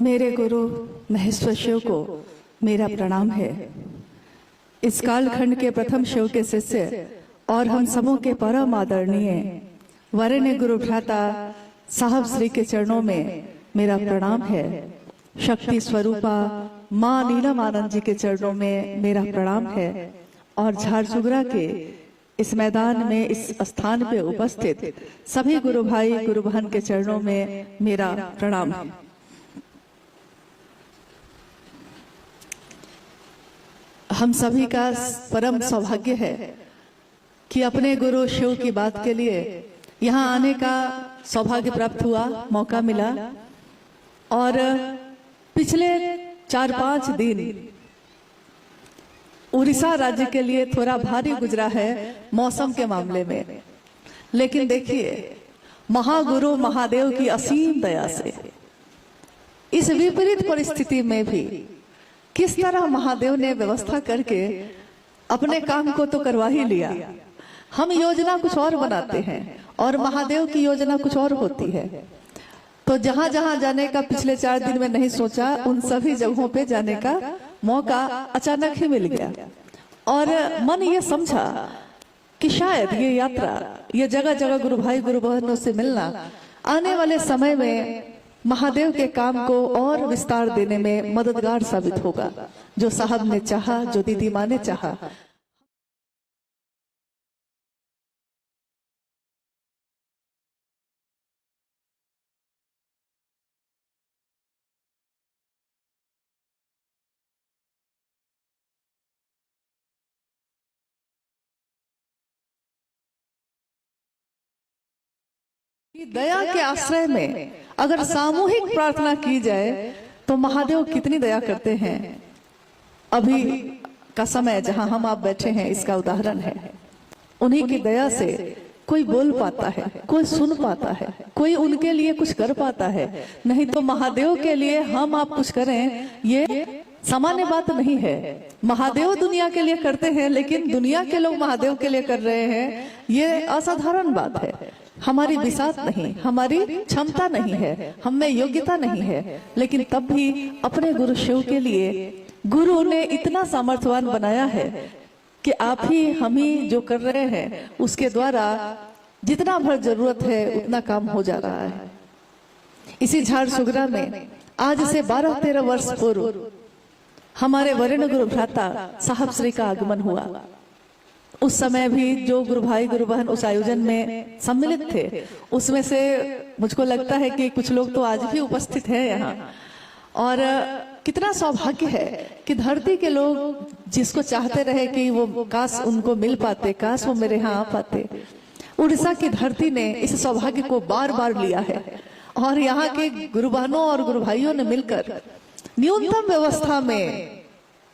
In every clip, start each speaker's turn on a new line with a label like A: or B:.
A: मेरे गुरु महेश्वर शिव को मेरा प्रणाम है। इस कालखंड के प्रथम शिव के शिष्य और हम सबों के परम आदरणीय वरेण्य गुरु भ्राता साहब श्री के चरणों में मेरा प्रणाम है। शक्ति स्वरूपा माँ नीलम आनंद जी के चरणों में मेरा प्रणाम है और झारसुगड़ा के इस मैदान में इस स्थान पे उपस्थित सभी गुरु भाई गुरु बहन के चरणों में मेरा प्रणाम है। हम सभी का परम सौभाग्य है कि अपने गुरु शिव की बात के लिए यहाँ आने का सौभाग्य प्राप्त हुआ, मौका मिला। और पिछले 4-5 दिन उड़ीसा राज्य के लिए थोड़ा भारी गुजरा है मौसम के मामले में, लेकिन देखिए महागुरु महादेव की असीम दया से इस विपरीत परिस्थिति में भी किस तरह महादेव ने व्यवस्था करके अपने काम को तो करवा ही लिया। हम योजना कुछ और बनाते हैं और महादेव की योजना कुछ और होती है। तो जहां जहां जाने का पिछले 4 दिन में नहीं सोचा, उन सभी जगहों पे जाने का मौका अचानक ही मिल गया और मन ये समझा कि शायद ये यात्रा, ये जगह जगह गुरु भाई गुरु बहनों से मिलना आने वाले समय में महादेव के काम को और विस्तार देने में मददगार साबित होगा। जो साहब ने चाहा, जो दीदी माँ ने चाहा। दया के आश्रय में अगर सामूहिक प्रार्थना की जाए तो महादेव कितनी दया करते हैं। अभी का समय जहां हम आप बैठे हैं इसका उदाहरण है। उन्हीं की दया से कोई बोल पाता है, कोई सुन पाता है, कोई उनके लिए कुछ कर पाता है। नहीं तो महादेव के लिए हम आप कुछ करें ये सामान्य बात नहीं है। महादेव दुनिया के लिए करते हैं, लेकिन दुनिया के लोग महादेव के लिए कर रहे हैं, ये असाधारण बात है। हमारी बिसात नहीं, हमारी क्षमता नहीं है, हम में योग्यता नहीं है, लेकिन तब भी अपने गुरु शिव के लिए गुरु ने इतना सामर्थ्यवान बनाया है कि आप ही हम ही जो कर रहे हैं उसके द्वारा जितना भर जरूरत है उतना काम हो जा रहा है। इसी झारसुगड़ा में आज से 12-13 वर्ष पूर्व हमारे वरेण्य गुरु भ्राता साहब श्री का आगमन हुआ। उस समय भी जो गुरु भाई गुरु बहन उस आयोजन में सम्मिलित थे, उसमें से मुझको लगता है कि कुछ लोग तो आज भी उपस्थित हैं यहाँ। और कितना सौभाग्य है कि धरती के लोग जिसको चाहते रहे कि वो काश उनको मिल पाते, काश वो मेरे यहाँ आ पाते, उड़ीसा की धरती ने इस सौभाग्य को बार बार लिया है। और यहाँ के गुरु बहनों और गुरु भाइयों ने मिलकर न्यूनतम व्यवस्था में,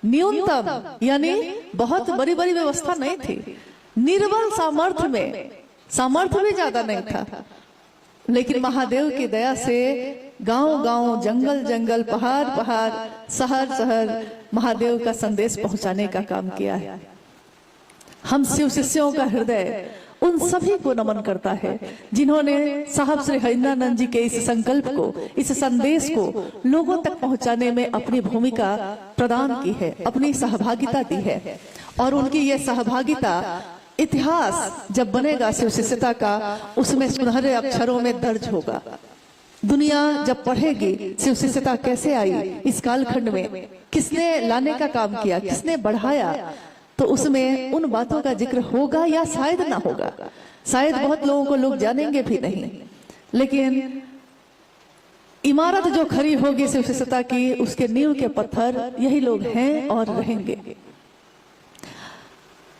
A: न्यूनतम यानी बहुत बड़ी बड़ी व्यवस्था नहीं थी, निर्बल सामर्थ्य में, सामर्थ्य भी ज्यादा नहीं था, लेकिन महादेव की दया से गांव गांव, जंगल जंगल, पहाड़ पहाड़, शहर शहर महादेव का संदेश पहुंचाने का काम किया है। हम शिव शिष्यों का हृदय उन सभी को नमन करता है जिन्होंने साहब श्री हरिंद्रानंद जी के इस संकल्प को, इस संदेश को लोगों तक पहुंचाने में अपनी भूमिका प्रदान की है, अपनी सहभागिता दी है। और उनकी ये सहभागिता इतिहास जब बनेगा शिव शिष्यता का, उसमें सुनहरे अक्षरों में दर्ज होगा। दुनिया जब पढ़ेगी शिव शिष्यता कैसे आई, इस कालखंड में किसने लाने का काम किया, किसने बढ़ाया, तो उसमें उन बातों का जिक्र होगा या शायद ना होगा। शायद बहुत लोगों को लोग जानेंगे भी नहीं, लेकिन इमारत जो खड़ी होगी शिव शिष्यता की, उसके नींव के पत्थर यही लोग हैं और रहेंगे।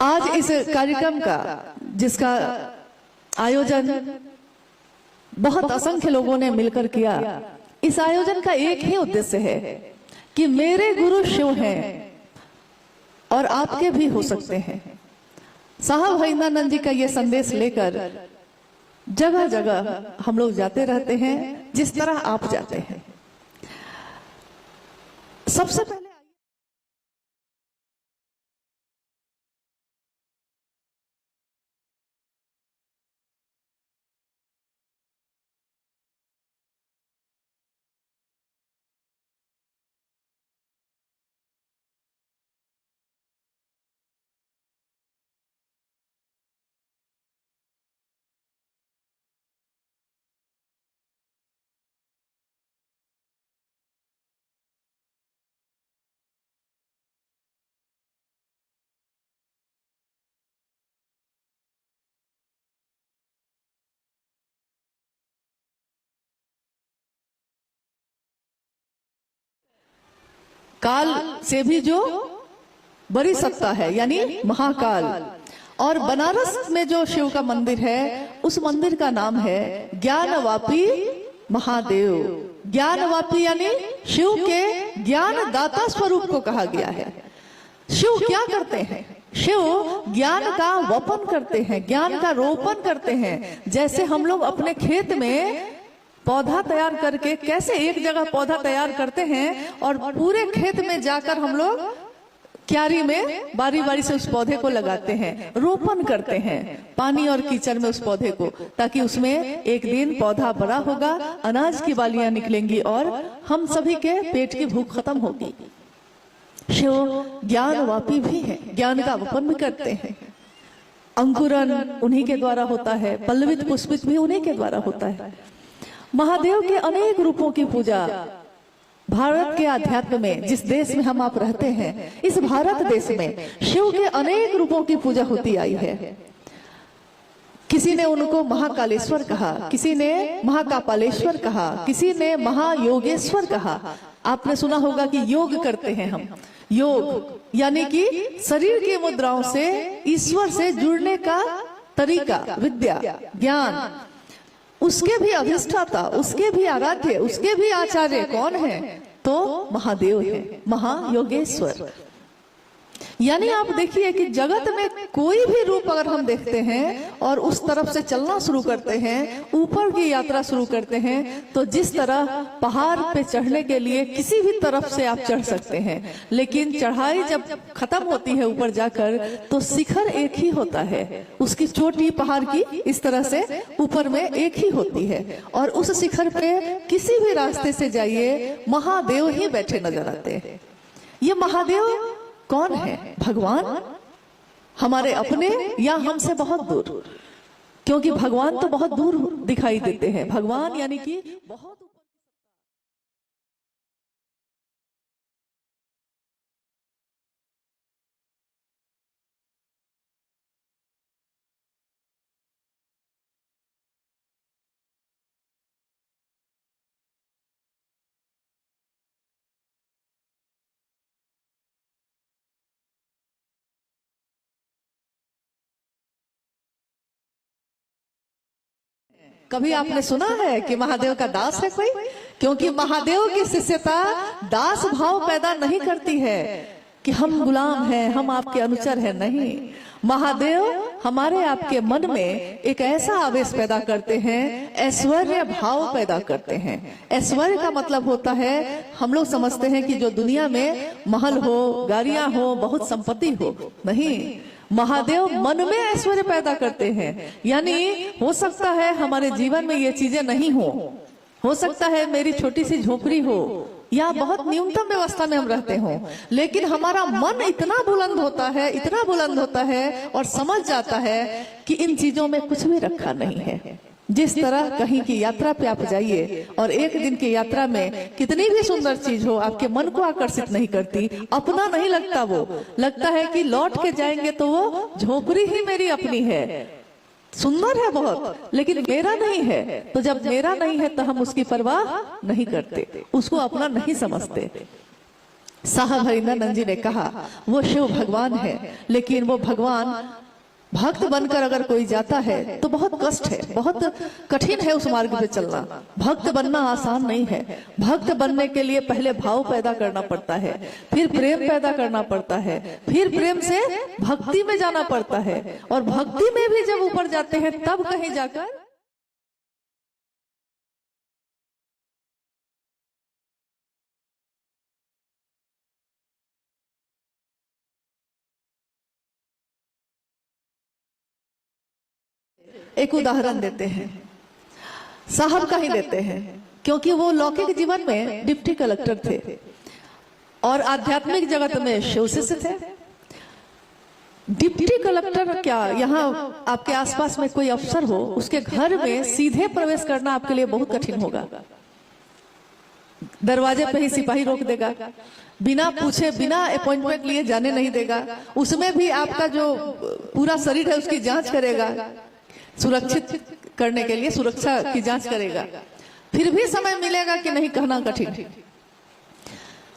A: आज इस कार्यक्रम का, जिसका आयोजन बहुत असंख्य लोगों ने मिलकर किया, इस आयोजन का एक ही उद्देश्य है कि मेरे गुरु शिव हैं और आपके भी हो सकते हैं। साहब हरिंद्रानंद जी का ये संदेश लेकर जगह जगह हम लोग जाते रहते हैं, जिस तरह आप जाते हैं। सबसे पहले काल से भी जो बड़ी सत्ता है, यानी महाकाल। और बनारस में जो शिव का मंदिर है, उस मंदिर का नाम है ज्ञानवापी महादेव। ज्ञानवापी यानी शिव के ज्ञान दाता स्वरूप को कहा गया है। शिव क्या करते हैं? शिव ज्ञान का वपन करते हैं, ज्ञान का रोपण करते हैं। जैसे हम लोग अपने खेत में पौधा तैयार करके कैसे एक जगह पौधा तैयार करते हैं और पूरे खेत में जाकर हम लोग क्यारी में बारी बारी से उस पौधे को लगाते हैं, रोपण करते हैं पानी और कीचड़ में उस पौधे को, ताकि उसमें एक दिन पौधा बड़ा होगा, अनाज की बालियां निकलेंगी और हम सभी के पेट की भूख खत्म होगी। शिव ज्ञानवापी भी है, ज्ञान का वपन भी करते हैं। अंकुरन उन्हीं के द्वारा होता है, पल्लवित पुष्पित भी उन्हीं के द्वारा होता है। महादेव के अनेक रूपों की पूजा भारत के आध्यात्म में, जिस देश में हम आप रहते हैं, इस भारत देश में शिव के अनेक रूपों की पूजा होती आई है। किसी ने उनको महाकालेश्वर कहा, किसी ने महाकापालेश्वर कहा, किसी ने महायोगेश्वर कहा। आपने सुना होगा कि योग करते हैं हम। योग यानी कि शरीर की मुद्राओं से ईश्वर से जुड़ने का तरीका, विद्या, ज्ञान। उसके भी अधिष्ठाता, उसके भी आराध्य, उसके भी आचार्य कौन है? तो महादेव है, महायोगेश्वर। यानी आप देखिए कि जगत में कोई भी रूप अगर हम देखते हैं और उस तरफ से चलना शुरू करते हैं, ऊपर की यात्रा शुरू करते हैं, तो जिस तरह पहाड़ पे चढ़ने के लिए किसी भी तरफ से आप चढ़ सकते हैं, लेकिन चढ़ाई जब खत्म होती है ऊपर जाकर, तो शिखर एक ही होता है। उसकी चोटी पहाड़ की इस तरह से ऊपर में एक ही होती है, और उस शिखर पे किसी भी रास्ते से जाइए, महादेव ही बैठे नजर आते हैं। ये महादेव कौन है? भगवान, हमारे अपने या हमसे बहुत दूर? क्योंकि भगवान तो बहुत दूर दिखाई देते हैं। भगवान यानी कि बहुत कभी आपने सुना है कि महादेव का दास है कोई? क्योंकि महादेव की शिष्यता दास भाव पैदा नहीं करती है कि हम गुलाम हैं, हम आपके अनुचर हैं। नहीं, महादेव हमारे आपके मन में एक ऐसा आवेश पैदा करते हैं, ऐश्वर्य भाव पैदा करते हैं। ऐश्वर्य का मतलब होता है, हम लोग समझते हैं कि जो दुनिया में महल हो, गाड़ियां हो, बहुत संपत्ति हो। नहीं, महादेव मन में ऐश्वर्य पैदा करते हैं। यानी हो सकता है हमारे जीवन में ये चीजें नहीं हो सकता है मेरी छोटी सी झोपड़ी हो या बहुत न्यूनतम व्यवस्था में हम रहते हो, लेकिन हमारा मन इतना बुलंद होता है, इतना बुलंद होता है और समझ जाता है कि इन चीजों में कुछ भी रखा नहीं है। जिस तरह कहीं की यात्रा पे आप जाइए और एक दिन की यात्रा में कितनी भी सुंदर चीज हो, आपके मन को आकर्षित नहीं करती, अपना नहीं लगता, वो लगता है कि लौट के जाएंगे तो वो झोपड़ी ही मेरी अपनी है, सुंदर है बहुत, लेकिन मेरा नहीं है। तो जब मेरा नहीं है तो हम उसकी परवाह नहीं करते, उसको अपना नहीं समझते। साहब हरिंदर जी ने कहा वो शिव भगवान है, लेकिन वो भगवान भक्त बनकर अगर कोई जाता है तो बहुत कष्ट है, बहुत कठिन है उस मार्ग पे चलना। भक्त बनना आसान नहीं है। भक्त बनने के लिए पहले भाव पैदा करना पड़ता है, फिर प्रेम पैदा करना पड़ता है, फिर प्रेम से भक्ति में जाना पड़ता है, और भक्ति में भी जब ऊपर जाते हैं तब कहीं जाकर एक उदाहरण देते हैं, साहब का ही देते हैं, क्योंकि वो लौकिक जीवन में डिप्टी कलेक्टर थे और आध्यात्मिक जगत में शिव शिष्य थे। डिप्टी कलेक्टर क्या, यहाँ आपके आसपास में कोई अफसर हो, उसके घर में सीधे प्रवेश करना आपके लिए बहुत कठिन होगा। दरवाजे पे ही सिपाही रोक देगा, बिना पूछे, बिना अपॉइंटमेंट लिए जाने नहीं देगा। उसमें भी आपका जो पूरा शरीर है उसकी जांच करेगा, सुरक्षित करने के लिए सुरक्षा की जांच करेगा, फिर भी समय मिलेगा कि नहीं कहना कठिन।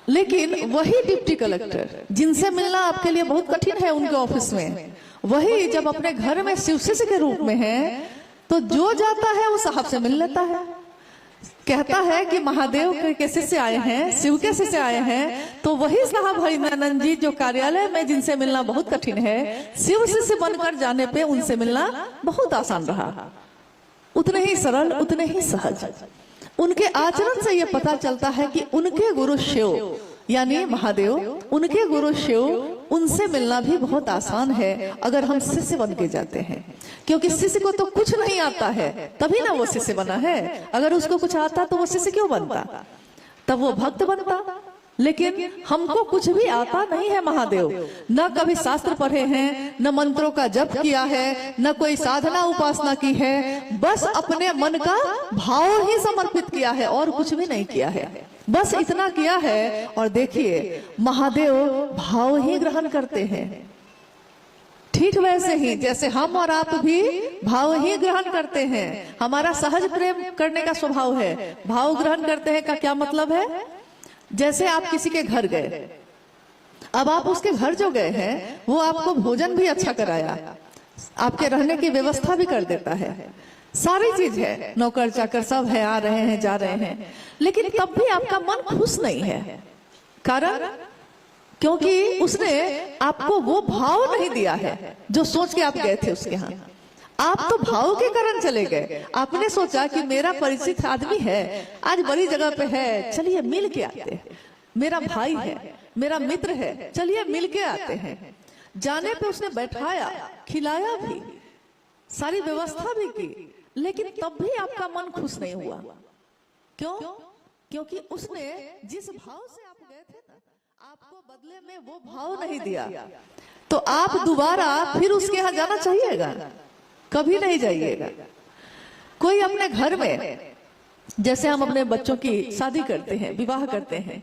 A: लेकिन वही डिप्टी कलेक्टर जिनसे मिलना आपके लिए बहुत कठिन है उनके ऑफिस में, वही जब अपने घर में शिव शिष्य के रूप में है तो जो जाता है वो साहब से मिल लेता है। कहता है कि महादेव के शिष्य आए हैं, शिव के शिष्य आए हैं, तो वही साहब हरिनानंद जी जो कार्यालय में जिनसे मिलना बहुत कठिन है, शिव शिष्य बनकर जाने पे उनसे मिलना बहुत आसान रहा। उतने ही सरल, उतने ही सहज। उनके आचरण से यह पता चलता है कि उनके गुरु शिव यानी महादेव, उनके गुरु शिव, उनसे मिलना भी बहुत आसान है अगर हम शिष्य बन के जाते हैं। क्योंकि शिष्य को तो कुछ नहीं आता है, तभी ना वो शिष्य बना है। अगर उसको कुछ आता तो वो शिष्य क्यों बनता, तब वो भक्त बनता। लेकिन हमको कुछ भी आता नहीं है महादेव, न कभी शास्त्र पढ़े हैं, न मंत्रों का जप किया है, न कोई साधना उपासना की है, बस अपने मन का भाव ही समर्पित किया है और कुछ भी नहीं किया है। बस इतना किया है। और देखिए महादेव भाव ही ग्रहण करते हैं, ठीक वैसे ही जैसे हम और आप भी भाव ही ग्रहण करते हैं। हमारा सहज प्रेम करने का स्वभाव है। भाव ग्रहण करते हैं का क्या मतलब है? जैसे आप किसी के घर गए, अब आप उसके घर जो गए हैं वो आपको भोजन भी अच्छा कराया, आपके रहने की व्यवस्था भी कर देता है, सारी चीज है, नौकर चाकर सब है, आ रहे हैं जा रहे हैं, लेकिन तब भी आपका मन खुश नहीं है। कारण क्योंकि उसने आपको वो भाव नहीं दिया है जो सोच के आप गए थे उसके यहाँ। आप तो भाव के कारण चले गए। आपने सोचा कि मेरा परिचित आदमी है, आज बड़ी जगह पे है, चलिए मिल के आते हैं, मेरा भाई है, मेरा मित्र है, चलिए मिल के आते हैं। जाने पे उसने बैठाया, खिलाया भी, सारी व्यवस्था भी की, लेकिन तब भी आपका मन खुश नहीं हुआ। क्यों? क्योंकि उसने जिस भाव से आप गए थे ना, आपको बदले में वो भाव नहीं दिया। तो आप दोबारा फिर उसके यहाँ जाना चाहिएगा? कभी नहीं जाइएगा। कोई अपने घर में, जैसे हम अपने बच्चों की शादी करते हैं, विवाह करते हैं,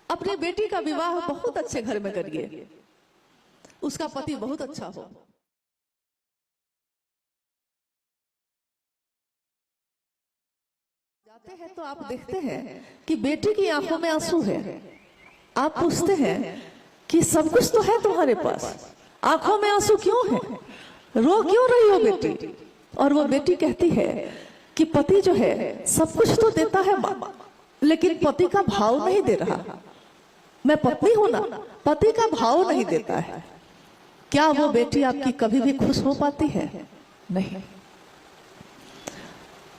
A: अपनी बेटी का विवाह बहुत अच्छे घर में करिए, उसका पति बहुत अच्छा हो। जाते हैं तो आप देखते हैं कि बेटी की आंखों में आंसू है। आप पूछते हैं कि सब कुछ तो है तुम्हारे पास, आंखों में आंसू क्यों है, रो क्यों रही हो बेटी? और वो बेटी कहती है कि पति जो है सब कुछ तो देता है माँ, लेकिन पति का भाव नहीं दे रहा। मैं पत्नी हूं ना, पति का भाव नहीं देता है। क्या वो बेटी आपकी कभी भी खुश हो पाती है? नहीं।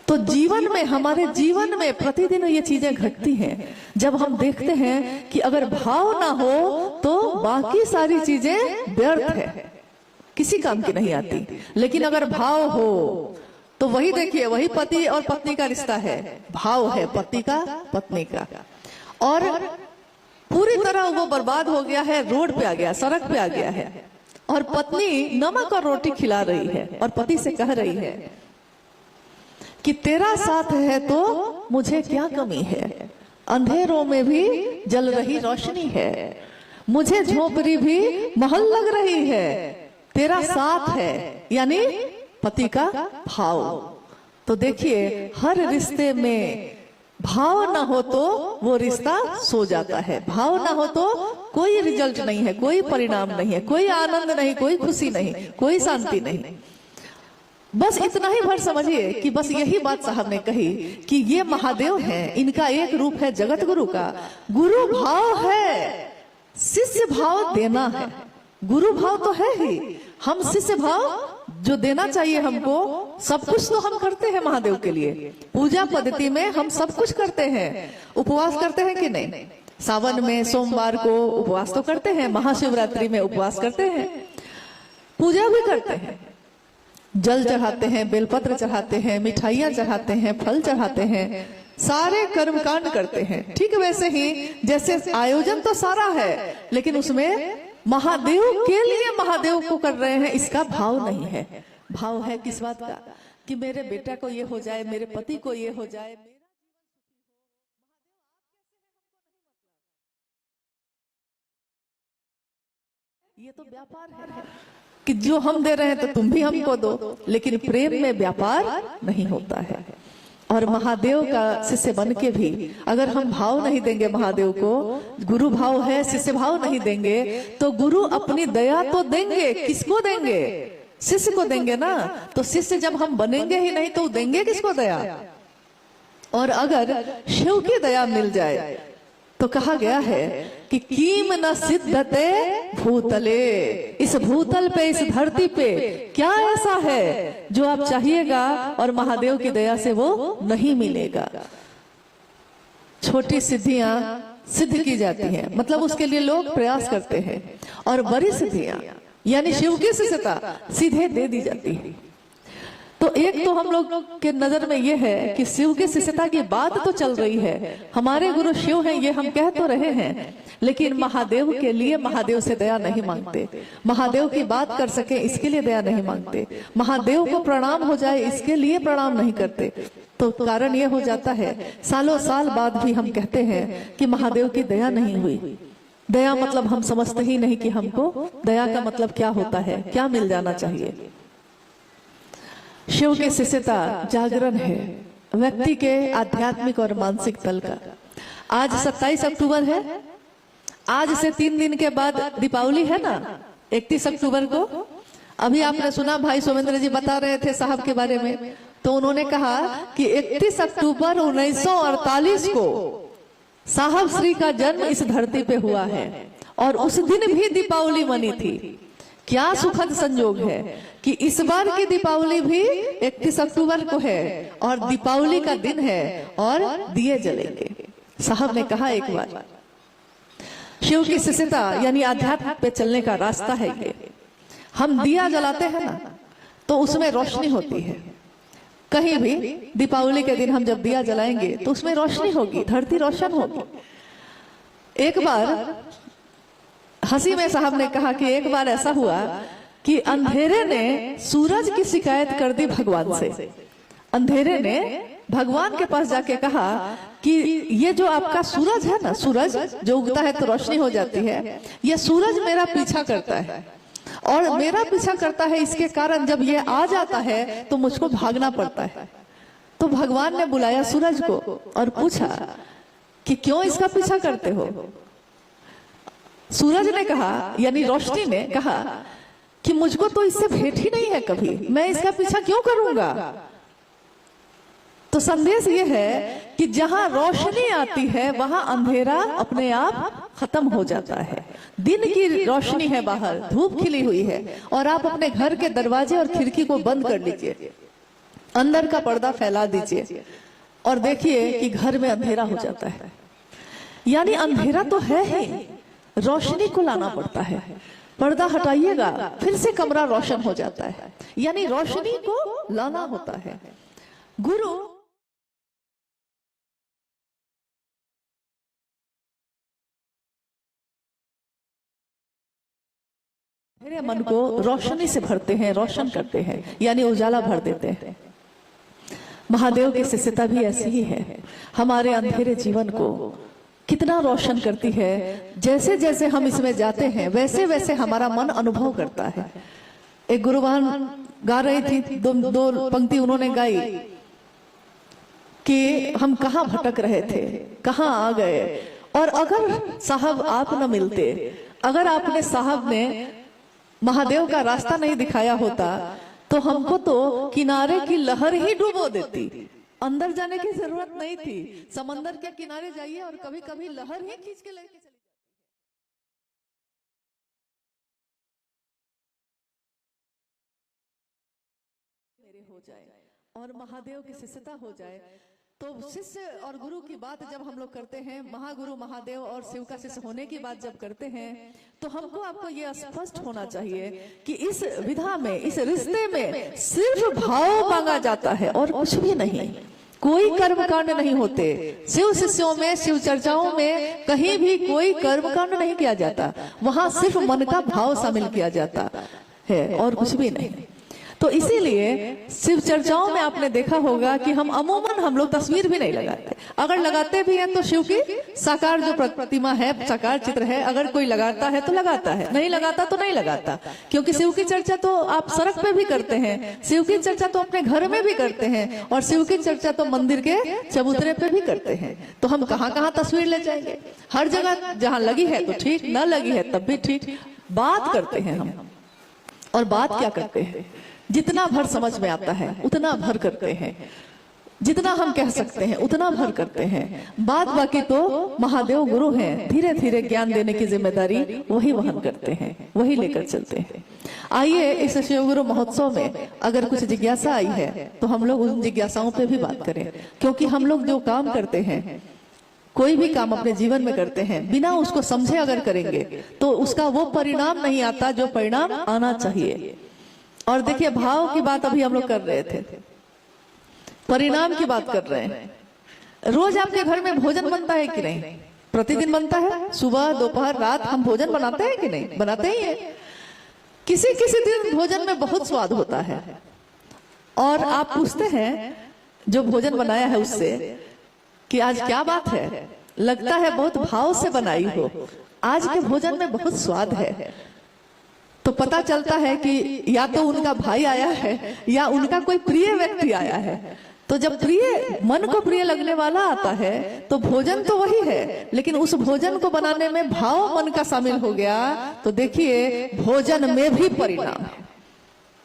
A: तो जीवन में, हमारे जीवन में प्रतिदिन ये चीजें घटती हैं। जब हम देखते हैं कि अगर भाव ना हो तो बाकी सारी चीजें व्यर्थ है, किसी काम की नहीं आती। लेकिन अगर भाव हो तो वही देखिए, वही पति और पत्नी का रिश्ता है, भाव है पति का पत्नी का, और पूरी तरह वो बर्बाद हो गया है, रोड पे आ गया, सड़क पे आ गया है, और पत्नी नमक और रोटी खिला रही है और पति से कह रही है कि तेरा साथ है तो मुझे क्या कमी है, अंधेरों में भी जल रही रोशनी है, मुझे झोपड़ी भी महल लग रही है, तेरा साथ है, यानी पति का भाव। तो देखिए हर रिश्ते में भाव ना हो तो वो रिश्ता सो जाता है, भाव ना हो तो कोई रिजल्ट नहीं है, कोई परिणाम नहीं है, कोई आनंद नहीं, कोई खुशी नहीं, कोई शांति नहीं। बस इतना ही भर समझिए कि बस यही बात साहब ने कही कि ये महादेव हैं, इनका एक रूप है जगत गुरु का। गुरु भाव है, शिष्य भाव देना है। गुरु भाव तो है ही, हम शिष्य भाव जो देना चाहिए हमको, सब कुछ तो हम करते हैं महादेव के लिए। पूजा पद्धति में हम सब कुछ करते हैं। उपवास करते हैं कि नहीं? सावन में सोमवार को उपवास तो करते हैं, महाशिवरात्रि में उपवास करते हैं, पूजा भी करते हैं, जल चढ़ाते हैं, बेलपत्र चढ़ाते हैं, मिठाइयां चढ़ाते हैं, फल चढ़ाते हैं, सारे कर्मकांड करते हैं। ठीक वैसे ही जैसे आयोजन तो सारा है, लेकिन उसमें महादेव के लिए महादेव को कर रहे हैं, इसका भाव नहीं है। भाव है किस बात का? कि मेरे बेटा को ये हो जाए, मेरे पति को ये हो जाए। ये तो व्यापार है कि जो हम दे रहे हैं तो तुम भी हमको दो, लेकिन प्रेम में व्यापार नहीं होता है। और महादेव का शिष्य बन के भी अगर हम भाव नहीं देंगे महादेव को, गुरु भाव है, शिष्य भाव नहीं देंगे, तो गुरु अपनी दया तो देंगे, किसको देंगे? शिष्य को देंगे ना। तो शिष्य जब हम बनेंगे ही नहीं तो देंगे किसको दया? और अगर शिव की दया मिल जाए तो कहा गया है कि कीम न सिद्धते भूतले, इस भूतल पे, इस धरती पे क्या ऐसा है जो आप चाहिएगा और महादेव की दया से वो नहीं मिलेगा। छोटी सिद्धियां सिद्ध की जाती हैं, मतलब उसके लिए लोग प्रयास करते हैं, और बड़ी सिद्धियां यानी शिव की शिष्यता सीधे दे दी जाती है। तो एक तो हम लोग के नजर में ये है कि शिव की शिष्यता की बात तो चल रही है, हमारे गुरु शिव हैं ये हम कह तो रहे हैं, लेकिन महादेव के लिए महादेव से दया नहीं मांगते, महादेव की बात कर सके इसके लिए दया नहीं मांगते, महादेव को प्रणाम हो जाए इसके लिए प्रणाम नहीं करते। तो कारण ये हो जाता है सालों साल बाद भी हम कहते हैं कि महादेव की दया नहीं हुई। दया मतलब हम समझते ही नहीं कि हमको दया का मतलब क्या होता है, क्या मिल जाना चाहिए। शिव की शिष्यता जागरण है व्यक्ति के आध्यात्मिक और मानसिक तल का। आज 27 अक्टूबर है, आज से 3 दिन के बाद दीपावली है ना, 31 अक्टूबर को। अभी आपने सुना भाई सोमेंद्र जी बता रहे थे साहब के बारे में, तो उन्होंने कहा कि 31 अक्टूबर 1948 को साहब श्री का जन्म इस धरती पे हुआ है और उस दिन भी दीपावली मनी थी। क्या सुखद संयोग है कि इस बार की दीपावली भी 31 अक्टूबर को है और दीपावली का दिन है और दिए जलेंगे। साहब ने कहा एक बार, शिव की शिष्यता यानी आध्यात्म पे चलने का रास्ता है ये। हम दिया जलाते हैं ना तो उसमें रोशनी होती है, कहीं भी दीपावली के दिन हम जब दिया जलाएंगे तो उसमें रोशनी होगी, धरती रोशन होगी। एक बार हंसी में साहब ने कहा कि एक बार ऐसा हुआ कि अंधेरे ने सूरज की शिकायत कर दी भगवान से। अंधेरे ने भगवान के पास जाके कहा कि ये जो आपका सूरज है ना, सूरज जो उगता है तो रोशनी हो जाती है, ये सूरज मेरा पीछा करता है और मेरा पीछा करता है, इसके कारण जब ये आ जाता है तो मुझको भागना पड़ता है। तो भगवान ने बुलाया सूरज को और पूछा कि क्यों इसका पीछा करते हो? सूरज ने कहा यानी रोशनी ने कहा कि मुझको तो इससे भेंट ही नहीं है कभी, मैं इसका पीछा क्यों करूंगा? तो संदेश ये है कि जहां रोशनी आती है वहां अंधेरा अपने आप खत्म हो जाता है। दिन की रोशनी है बाहर, धूप खिली हुई है और आप अपने घर के दरवाजे और खिड़की को बंद कर लीजिए, अंदर का पर्दा फैला दीजिए और देखिए कि घर में अंधेरा हो जाता है। यानी अंधेरा तो है ही, रोशनी को लाना पड़ता है। पर्दा हटाइएगा फिर से कमरा रोशन हो जाता है, यानी रोशनी को लाना होता है। गुरु मेरे मन को रोशनी से भरते हैं, रोशन करते हैं, यानी उजाला भर देते हैं। महादेव की शिष्यता भी ऐसी ही है, हमारे अंधेरे जीवन को कितना रोशन करती है। जैसे जैसे हम इसमें जाते हैं वैसे वैसे हमारा मन अनुभव करता है। एक गुरुवान गा रही थी, दो पंक्ति उन्होंने गाई कि हम कहाँ भटक रहे थे, कहाँ आ गए, और अगर साहब आप न मिलते, अगर आपने साहब ने महादेव का रास्ता नहीं दिखाया होता तो हमको तो किनारे की लहर ही डुबो देती, अंदर जाने की जरूरत नहीं थी। समंदर के किनारे जाइए और कभी कभी लहर ही खींच के लेके चली मेरे हो जाए और महादेव की शिष्यता हो जाए। तो शिष्य और गुरु की बात जब हम लोग करते हैं, महागुरु महादेव और शिव का शिष्य होने की बात जब करते हैं, तो हमको आपको ये स्पष्ट होना चाहिए कि इस विधा में, इस रिश्ते में सिर्फ भाव मांगा जाता है और कुछ भी नहीं। कोई कर्मकांड नहीं होते शिव शिष्यों में, शिव चर्चाओं में कहीं भी कोई कर्मकांड नहीं किया जाता। वहां सिर्फ मन का भाव शामिल किया जाता है और कुछ भी नहीं। तो इसीलिए शिव चर्चाओं में आपने देखा होगा कि हम लोग तस्वीर भी नहीं लगाते। अगर लगाते भी हैं तो शिव की साकार जो प्रतिमा है, साकार चित्र है, अगर कोई लगाता है तो लगाता है, नहीं लगाता तो नहीं लगाता। क्योंकि शिव की चर्चा तो आप सड़क पे भी करते हैं, शिव की चर्चा तो अपने घर में भी करते हैं, और शिव की चर्चा तो मंदिर के चबूतरे पे भी करते हैं। तो हम कहाँ कहाँ तस्वीर ले जाएंगे? हर जगह जहाँ लगी है तो ठीक, न लगी है तब भी ठीक। बात करते हैं हम, और बात क्या करते हैं? जितना भर समझ में आता है उतना भर करते हैं, जितना हम कह सकते हैं उतना भर करते हैं। बात बाकी तो महादेव गुरु हैं, धीरे धीरे ज्ञान देने की जिम्मेदारी वही वहन करते हैं, वही लेकर चलते हैं। आइए इस शिव गुरु महोत्सव में अगर कुछ जिज्ञासा आई है तो हम लोग उन जिज्ञासाओं पे भी बात करें। क्योंकि हम लोग जो काम करते हैं, कोई भी काम अपने जीवन में करते हैं, बिना उसको समझे अगर करेंगे तो उसका वो परिणाम नहीं आता जो परिणाम आना चाहिए। और देखिए, भाव की बात अभी हम लोग कर रहे थे, परिणाम की बात कर रहे हैं। रोज आपके घर में भोजन बनता है कि नहीं? प्रतिदिन बनता है, सुबह दोपहर रात हम भोजन बनाते हैं कि नहीं? बनाते ही है। किसी किसी दिन भोजन में बहुत स्वाद होता है, और आप पूछते हैं जो भोजन बनाया है उससे कि आज क्या बात है, लगता है बहुत भाव से बनाई हो, आज के भोजन में बहुत स्वाद है। तो पता चलता है कि या तो उनका भाई आया है या उनका कोई प्रिय व्यक्ति आया है। तो जब प्रिय, मन को प्रिय लगने वाला आता है तो भोजन तो वही है, लेकिन उस भोजन को बनाने में भाव मन का शामिल हो गया तो देखिए भोजन में भी परिणाम है,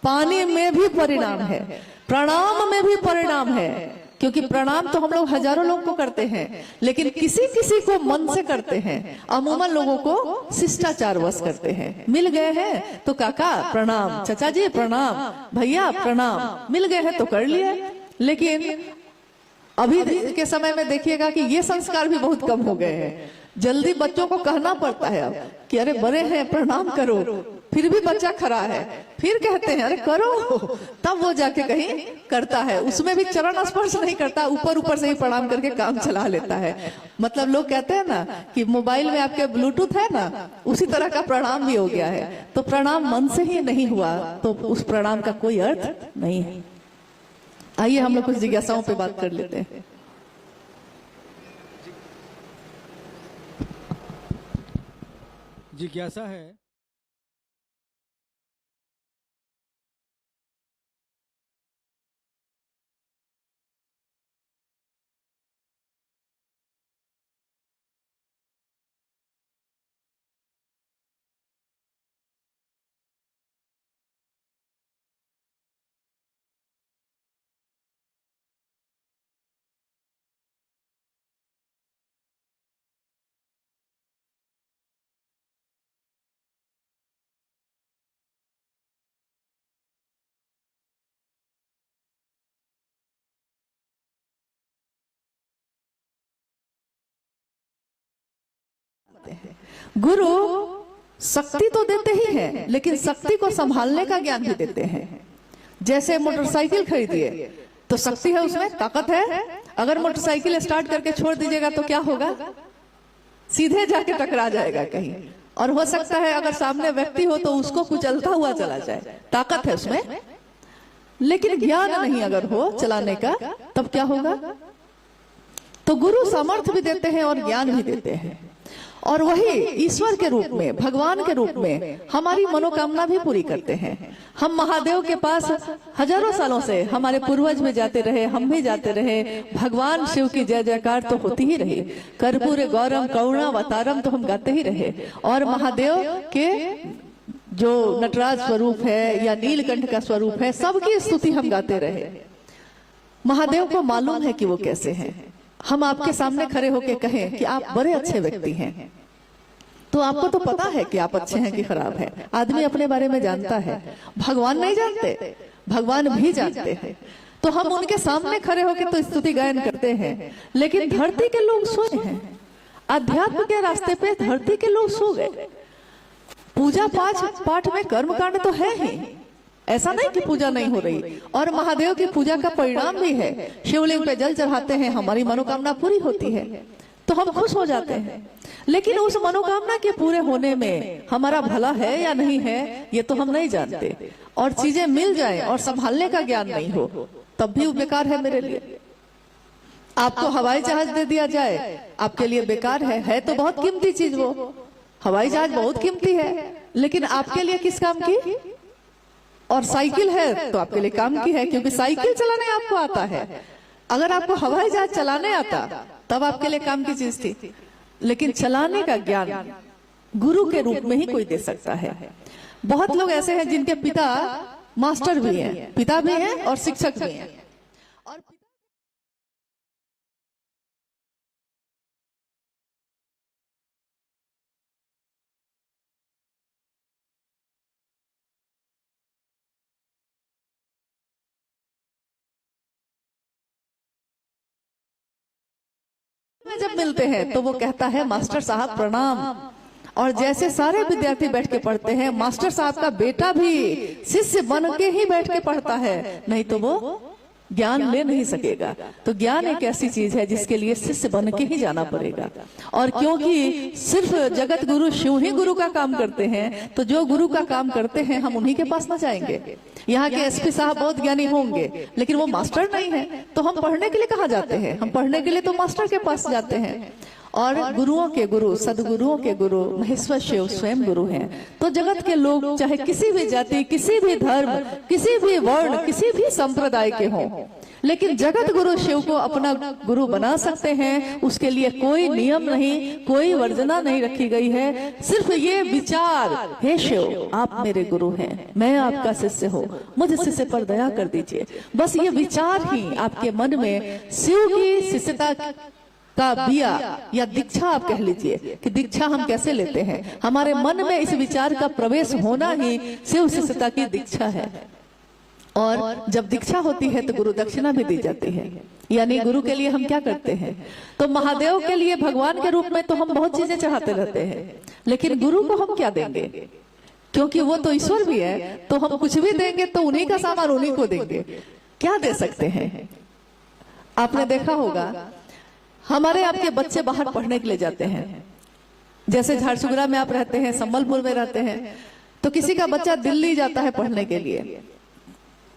A: पानी में भी परिणाम है, प्रणाम में भी परिणाम है। क्योंकि प्रणाम तो हम लोग हजारों लोग को करते हैं, लेकिन किसी किसी को मन से करते हैं। अमूमन लोगों को शिष्टाचार वश करते हैं। मिल गए हैं तो काका प्रणाम, चाचा जी प्रणाम, भैया प्रणाम, मिल गए हैं तो कर लिए। लेकिन अभी के समय में देखिएगा कि ये संस्कार भी बहुत कम हो गए हैं। जल्दी बच्चों को कहना पड़ता है अब कि अरे बड़े हैं प्रणाम करो, फिर भी बच्चा खड़ा है, फिर कहते हैं अरे करो, तब वो जाके कहीं करता है। उसमें भी चरण स्पर्श नहीं करता, ऊपर ऊपर से ही प्रणाम करके काम चला लेता है। मतलब लोग कहते हैं ना कि मोबाइल में आपके ब्लूटूथ है ना, उसी तरह का प्रणाम भी हो गया है। तो प्रणाम मन से ही नहीं हुआ तो उस प्रणाम का कोई अर्थ नहीं है। आइए हम लोग कुछ जिज्ञासाओं पे बात कर लेते हैं।
B: जिज्ञासा है,
A: गुरु शक्ति तो देते ही हैं, लेकिन शक्ति को संभालने का ज्ञान भी देते हैं। जैसे मोटरसाइकिल खरीदिए तो शक्ति है, उसमें ताकत है। अगर मोटरसाइकिल स्टार्ट करके छोड़ दीजिएगा तो क्या होगा? सीधे जाके टकरा जाएगा कहीं, और हो सकता है अगर सामने व्यक्ति हो तो उसको कुचलता हुआ चला जाए। ताकत है उसमें, लेकिन ज्ञान नहीं अगर हो चलाने का तब क्या होगा? तो गुरु सामर्थ्य भी देते हैं और ज्ञान भी देते हैं, और वही ईश्वर के रूप में, भगवान के रूप में हमारी मनोकामना भी पूरी करते हैं। हम महादेव के पास हजारों सालों से, हमारे पूर्वज भी जाते रहे, हम भी जाते रहे। भगवान शिव की जय जयकार तो होती ही रही, कर्पूर गौरम करुणावतारम तो हम गाते ही रहे। और महादेव के जो नटराज स्वरूप है या नीलकंठ का स्वरूप है, सबकी स्तुति हम गाते रहे। महादेव को मालूम है कि वो कैसे हैं। हम आपके सामने खड़े होके कहें कि आप बड़े अच्छे व्यक्ति हैं, तो आपको तो पता है कि आप अच्छे हैं कि खराब है। आदमी अपने बारे में जानता है, भगवान नहीं जानते, भगवान भी जानते हैं। तो हम उनके सामने खड़े होके तो स्तुति गायन करते हैं, लेकिन धरती के लोग सोए हैं। अध्यात्म के रास्ते पे धरती के लोग सो गए। पूजा पाठ में कर्मकांड तो है ही, ऐसा नहीं कि पूजा नहीं हो रही। और महादेव की पूजा का परिणाम भी है, शिवलिंग पे जल चढ़ाते हैं, हमारी मनोकामना पूरी होती है। तो हम खुश हो जाते हैं। लेकिन उस मनोकामना के पूरे होने में हमारा भला है या नहीं है ये तो हम नहीं जानते, और चीजें मिल जाए और संभालने का ज्ञान नहीं हो तब भी वो बेकार है मेरे लिए। आपको हवाई जहाज दे दिया जाए आपके लिए बेकार है तो बहुत कीमती चीज वो, हवाई जहाज बहुत कीमती है, लेकिन आपके लिए किस काम की? और साइकिल है तो आपके लिए काम की है, क्योंकि साइकिल चलाने आपको आता है। अगर आपको हवाई जहाज चलाने आता तब आपके लिए काम की चीज थी, लेकिन चलाने का ज्ञान गुरु के रूप में ही कोई दे सकता है। बहुत लोग ऐसे हैं जिनके पिता मास्टर भी हैं, पिता भी हैं और शिक्षक भी हैं, और में जब मिलते हैं तो वो कहता है मास्टर साहब प्रणाम, और जैसे सारे विद्यार्थी बैठ के पढ़ते हैं मास्टर साहब का बेटा भी शिष्य बन के ही बैठ के पढ़ता है, नहीं तो वो ज्ञान ले नहीं सकेगा। तो ज्ञान एक ऐसी चीज है जिसके लिए शिष्य बन के ही जाना पड़ेगा। और क्योंकि सिर्फ जगत गुरु शिव ही गुरु का काम करते हैं, तो जो गुरु का काम करते हैं हम उन्हीं के पास ना जाएंगे। यहाँ के एसपी साहब बहुत ज्ञानी होंगे लेकिन वो मास्टर नहीं है, तो हम पढ़ने के लिए कहाँ जाते हैं? हम पढ़ने के लिए तो मास्टर के पास जाते हैं। और गुरुओं के गुरु, सदगुरुओं के गुरु महेश्वर शिव स्वयं गुरु हैं। तो जगत के लोग चाहे किसी भी जाति, किसी भी धर्म, किसी भी वर्ण, किसी भी संप्रदाय के हों, लेकिन जगत गुरु शिव को अपना गुरु बना सकते हैं। उसके लिए कोई नियम नहीं, कोई वर्जना नहीं रखी गई है। सिर्फ ये विचार, हे शिव आप मेरे गुरु हैं, मैं आपका शिष्य हूँ, मुझ शिष्य पर दया कर दीजिए। बस ये विचार ही आपके मन में शिव की शिष्यता का बिया या दीक्षा आप कह लीजिए कि दीक्षा हम कैसे लेते हैं, हमारे मन में इस विचार का प्रवेश होना ही शिव शिष्यता की दीक्षा है। और जब दीक्षा होती है तो गुरु दक्षिणा भी दी जाती है। यानी गुरु के लिए हम क्या करते हैं? तो महादेव के लिए भगवान के रूप में तो हम बहुत चीजें चाहते रहते हैं, लेकिन गुरु को हम क्या देंगे? क्योंकि वो तो ईश्वर भी है, तो हम कुछ भी देंगे तो उन्हीं का सामान उन्हीं को देंगे। क्या दे सकते हैं? आपने देखा होगा हमारे आपके बच्चे बाहर पढ़ने के लिए जाते हैं, जैसे झारसुगुड़ा में आप रहते हैं, संबलपुर में रहते हैं, तो किसी का बच्चा दिल्ली जाता है पढ़ने के लिए,